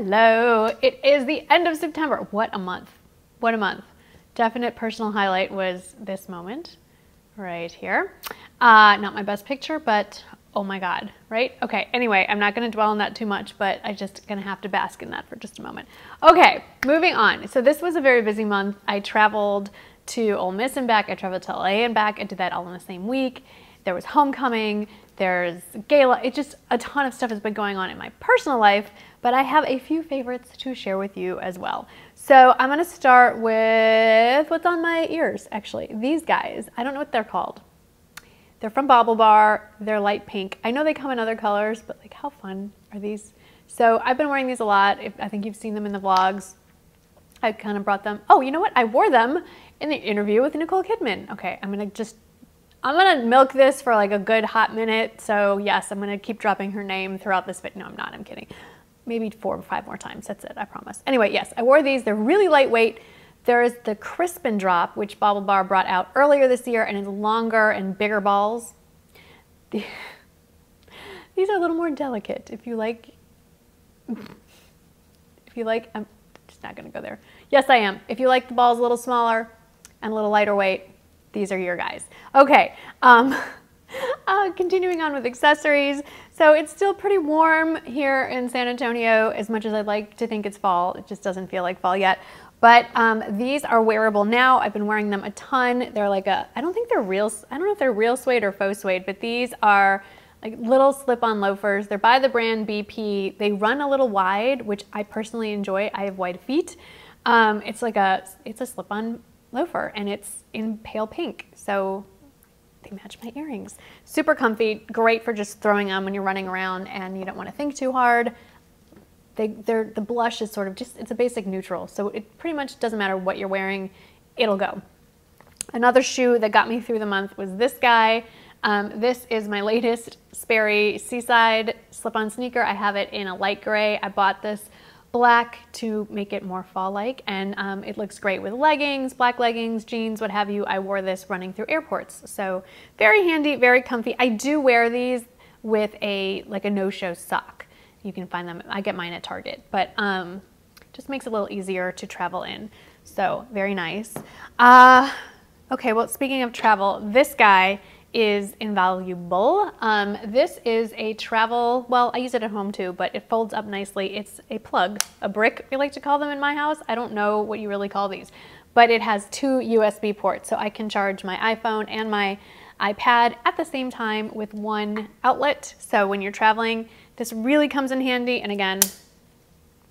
Hello, it is the end of September. What a month. What a month. Definite personal highlight was this moment right here. Not my best picture, but oh my God, right? Okay, anyway, I'm not gonna dwell on that too much, but I just gonna have to bask in that for just a moment. Okay, moving on. So this was a very busy month. I traveled to Ole Miss and back. I traveled to LA and back. I did that all in the same week. There was homecoming, there's gala. It's just a ton of stuff has been going on in my personal life, but I have a few favorites to share with you as well. So I'm gonna start with what's on my ears, actually. These guys, I don't know what they're called. They're from Bobble Bar, they're light pink. I know they come in other colors, but like how fun are these? So I've been wearing these a lot. I think you've seen them in the vlogs. I kind of brought them. Oh, you know what? I wore them in the interview with Nicole Kidman. Okay, I'm gonna milk this for like a good hot minute. So yes, I'm gonna keep dropping her name throughout this video. No, I'm not, I'm kidding. Maybe 4 or 5 more times, that's it, I promise. Anyway, yes, I wore these, they're really lightweight. There is the Crisp and Drop, which Bobble Bar brought out earlier this year, and it's longer and bigger balls. These are a little more delicate. If you like, I'm just not gonna go there. Yes, I am. If you like the balls a little smaller and a little lighter weight, these are your guys. Okay, continuing on with accessories. So it's still pretty warm here in San Antonio, as much as I'd like to think it's fall. It just doesn't feel like fall yet. But these are wearable now. I've been wearing them a ton. They're like I don't know if they're real suede or faux suede, but these are like little slip-on loafers. They're by the brand BP. They run a little wide, which I personally enjoy. I have wide feet. It's a slip-on loafer, and it's in pale pink. So they match my earrings. Super comfy, great for just throwing on when you're running around and you don't want to think too hard. The blush is sort of just, it's a basic neutral, so it pretty much doesn't matter what you're wearing, it'll go. Another shoe that got me through the month was this guy. This is my latest Sperry Seaside slip-on sneaker. I have it in a light gray. I bought this black to make it more fall-like, and it looks great with leggings, black leggings, jeans, what have you. I wore this running through airports, so very handy, very comfy. I do wear these with a no-show sock. You can find them, I get mine at Target, but just makes it a little easier to travel in, so very nice. Okay, well, speaking of travel, this guy is invaluable. This is a travel, well, I use it at home too, but it folds up nicely. It's a plug, a brick, we like to call them in my house. I don't know what you really call these, but it has 2 USB ports, so I can charge my iPhone and my iPad at the same time with one outlet. So when you're traveling, this really comes in handy, and again,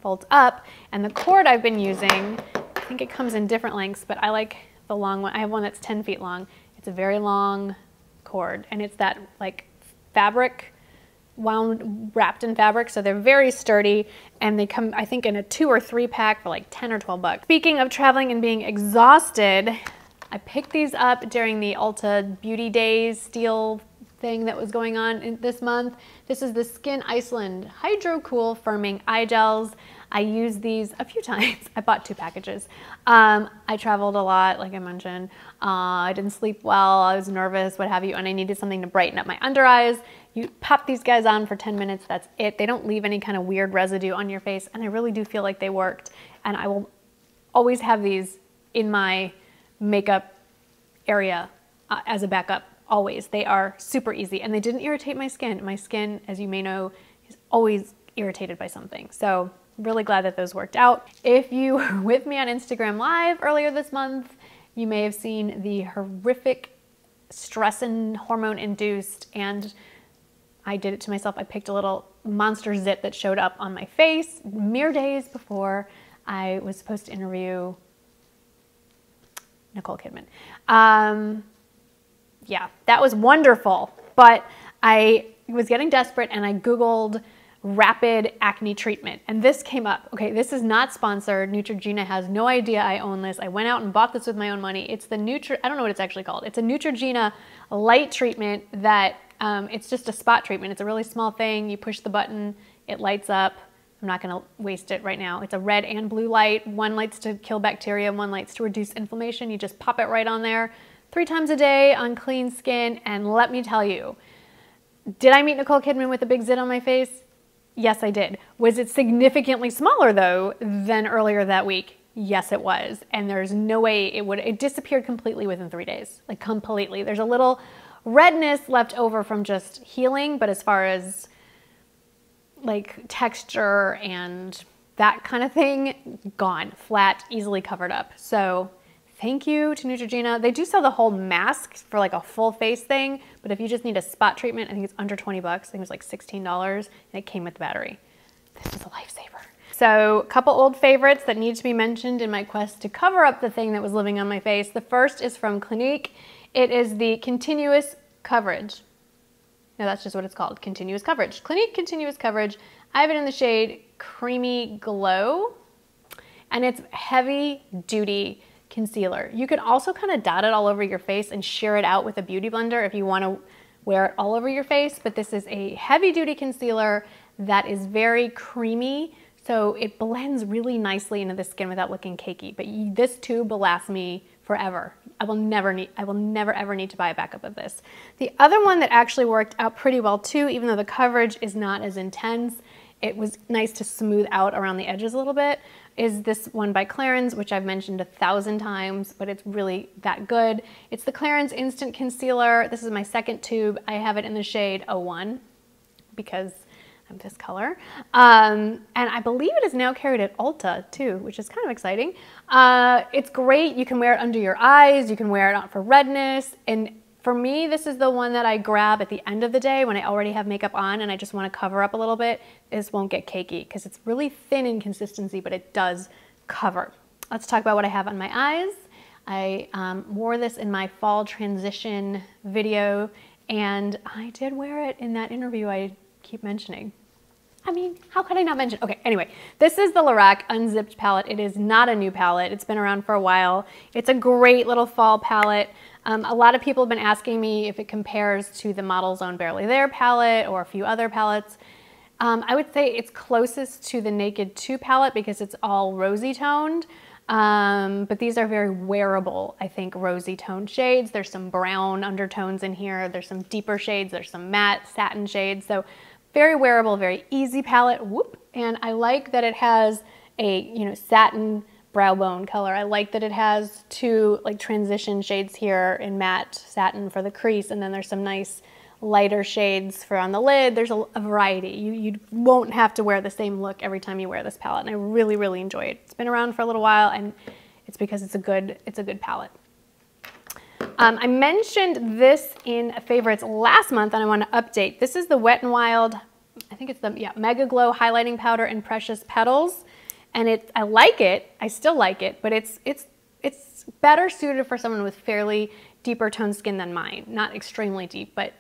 folds up. And the cord I've been using, I think it comes in different lengths, but I like the long one. I have one that's 10 feet long. It's a very long cord, and it's that like fabric, wrapped in fabric, so they're very sturdy, and they come, I think, in a 2 or 3 pack for like 10 or 12 bucks. Speaking of traveling and being exhausted, I picked these up during the Ulta Beauty Days steal thing that was going on this month. This is the Skin Iceland Hydro Cool Firming Eye Gels. I used these a few times. I bought 2 packages. I traveled a lot, like I mentioned. I didn't sleep well, I was nervous, what have you, and I needed something to brighten up my under eyes. You pop these guys on for 10 minutes, that's it. They don't leave any kind of weird residue on your face, and I really do feel like they worked. And I will always have these in my makeup area as a backup, always. They are super easy, and they didn't irritate my skin. My skin, as you may know, is always irritated by something. So really glad that those worked out. If you were with me on Instagram Live earlier this month, you may have seen the horrific stress and hormone induced, and I did it to myself. I picked a little monster zit that showed up on my face mere days before I was supposed to interview Nicole Kidman. Yeah, that was wonderful, but I was getting desperate and I Googled rapid acne treatment, and this came up. Okay, this is not sponsored. Neutrogena has no idea I own this. I went out and bought this with my own money. It's the I don't know what it's actually called. It's a Neutrogena light treatment that, it's just a spot treatment. It's a really small thing. You push the button, it lights up. I'm not gonna waste it right now. It's a red and blue light. One lights to kill bacteria, one lights to reduce inflammation. You just pop it right on there 3 times a day on clean skin, and let me tell you, did I meet Nicole Kidman with a big zit on my face? Yes, I did. Was it significantly smaller though than earlier that week? Yes, it was. And there's no way it disappeared completely within 3 days, like completely. There's a little redness left over from just healing, but as far as like texture and that kind of thing, gone, flat, easily covered up. So thank you to Neutrogena. They do sell the whole mask for like a full face thing, but if you just need a spot treatment, I think it's under 20 bucks. I think it was like $16 and it came with the battery. This is a lifesaver. So a couple old favorites that need to be mentioned in my quest to cover up the thing that was living on my face. The first is from Clinique. It is the Continuous Coverage. No, that's just what it's called, Continuous Coverage. Clinique Continuous Coverage. I have it in the shade Creamy Glow, and it's heavy duty concealer. You can also kind of dot it all over your face and shear it out with a beauty blender if you want to wear it all over your face, but this is a heavy duty concealer that is very creamy, so it blends really nicely into the skin without looking cakey. But this tube will last me forever. I will never ever need to buy a backup of this. The other one that actually worked out pretty well too, even though the coverage is not as intense, it was nice to smooth out around the edges a little bit, is this one by Clarins, which I've mentioned 1,000 times, but it's really that good. It's the Clarins Instant Concealer. This is my second tube. I have it in the shade 01 because of this color. And I believe it is now carried at Ulta too, which is kind of exciting. It's great. You can wear it under your eyes. You can wear it on for redness. And for me, this is the one that I grab at the end of the day when I already have makeup on and I just want to cover up a little bit. This won't get cakey because it's really thin in consistency, but it does cover. Let's talk about what I have on my eyes. I wore this in my fall transition video, and I did wear it in that interview I keep mentioning. I mean, how could I not mention? Okay, anyway, this is the LORAC Unzipped palette. It is not a new palette. It's been around for a while. It's a great little fall palette. A lot of people have been asking me if it compares to the Model's Own Barely There palette or a few other palettes. I would say it's closest to the Naked 2 palette because it's all rosy toned. But these are very wearable, I think, rosy toned shades. There's some brown undertones in here. There's some deeper shades. There's some matte satin shades. So very wearable, very easy palette. Whoop. And I like that it has a, satin brow bone color. I like that it has two like transition shades here in matte satin for the crease, and then there's some nice lighter shades for on the lid. There's a variety. You won't have to wear the same look every time you wear this palette, and I really, really enjoy it. It's been around for a little while, and it's because it's a good palette. I mentioned this in favorites last month, and I want to update. This is the Wet n Wild, I think it's the Mega Glow Highlighting Powder in Precious Petals, and I like it. I still like it, but it's better suited for someone with fairly deeper toned skin than mine. Not extremely deep, but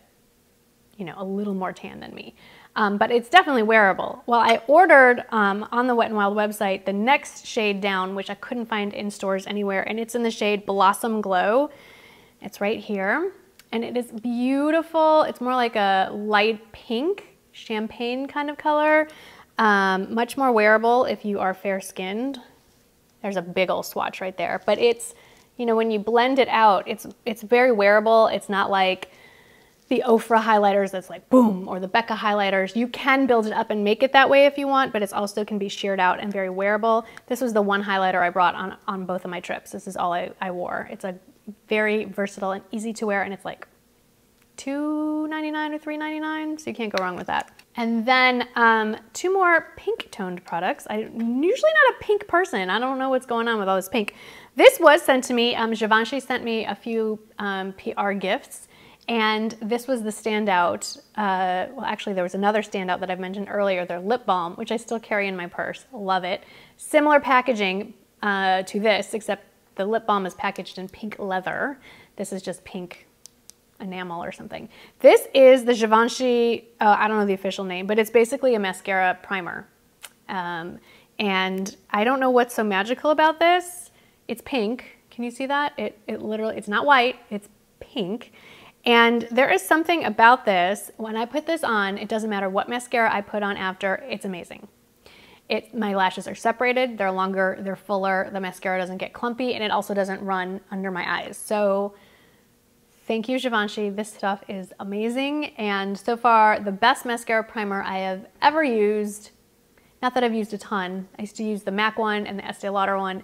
a little more tan than me. But it's definitely wearable. Well, I ordered on the Wet n Wild website the next shade down, which I couldn't find in stores anywhere, and it's in the shade Blossom Glow. It's right here, and it is beautiful. It's more like a light pink, champagne kind of color. Much more wearable if you are fair-skinned. There's a big old swatch right there, but it's, when you blend it out, it's very wearable. It's not like the Ofra highlighters that's like boom, or the Becca highlighters. You can build it up and make it that way if you want, but it also can be sheared out and very wearable. This was the one highlighter I brought on both of my trips. This is all I wore. It's a very versatile and easy to wear, and it's like $2.99 or $3.99, so you can't go wrong with that. And then two more pink toned products. I'm usually not a pink person. I don't know what's going on with all this pink. This was sent to me. Givenchy sent me a few PR gifts, and this was the standout. Well, actually, there was another standout that I've mentioned earlier, their lip balm, which I still carry in my purse. Love it. Similar packaging to this, except the lip balm is packaged in pink leather. This is just pink enamel or something. This is the Givenchy, I don't know the official name, but it's basically a mascara primer. And I don't know what's so magical about this. It's pink. Can you see that? It literally, it's not white, it's pink. And there is something about this, when I put this on, it doesn't matter what mascara I put on after, it's amazing. My lashes are separated, they're longer, they're fuller, the mascara doesn't get clumpy, and it also doesn't run under my eyes. So Thank you, Givenchy. This stuff is amazing. And so far, the best mascara primer I have ever used. Not that I've used a ton. I used to use the MAC one and the Estee Lauder one,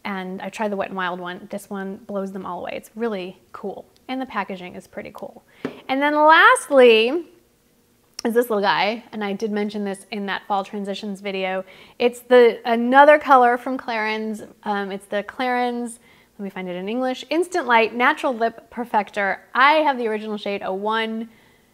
and I tried the Wet n Wild one. This one blows them all away. It's really cool. And the packaging is pretty cool. And then lastly is this little guy, and I did mention this in that fall transitions video. It's another color from Clarins. It's the Clarins, let me find it in English, Instant Light Natural Lip Perfector. I have the original shade 01.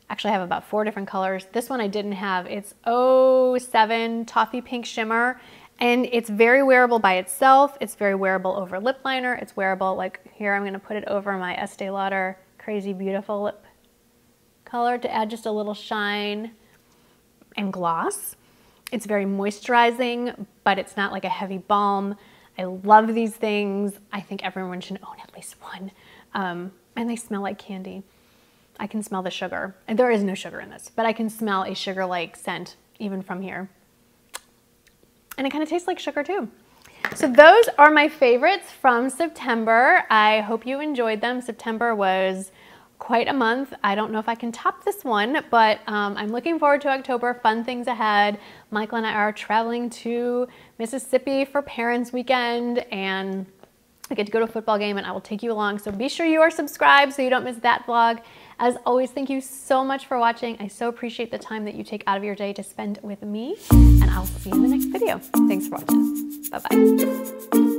Actually, I have about 4 different colors. This one I didn't have. It's 07 Toffee Pink Shimmer, and it's very wearable by itself. It's very wearable over lip liner. It's wearable, like here, I'm gonna put it over my Estee Lauder Crazy Beautiful lip color to add just a little shine and gloss. It's very moisturizing, but it's not like a heavy balm. I love these things. I think everyone should own at least one. And they smell like candy. I can smell the sugar. And there is no sugar in this, but I can smell a sugar-like scent even from here. And it kind of tastes like sugar too. So those are my favorites from September. I hope you enjoyed them. September was quite a month. I don't know if I can top this one, but I'm looking forward to October. Fun things ahead. Michael and I are traveling to Mississippi for Parents Weekend, and I get to go to a football game, and I will take you along. So be sure you are subscribed so you don't miss that vlog. As always, thank you so much for watching. I so appreciate the time that you take out of your day to spend with me, and I'll see you in the next video. Thanks for watching. Bye-bye.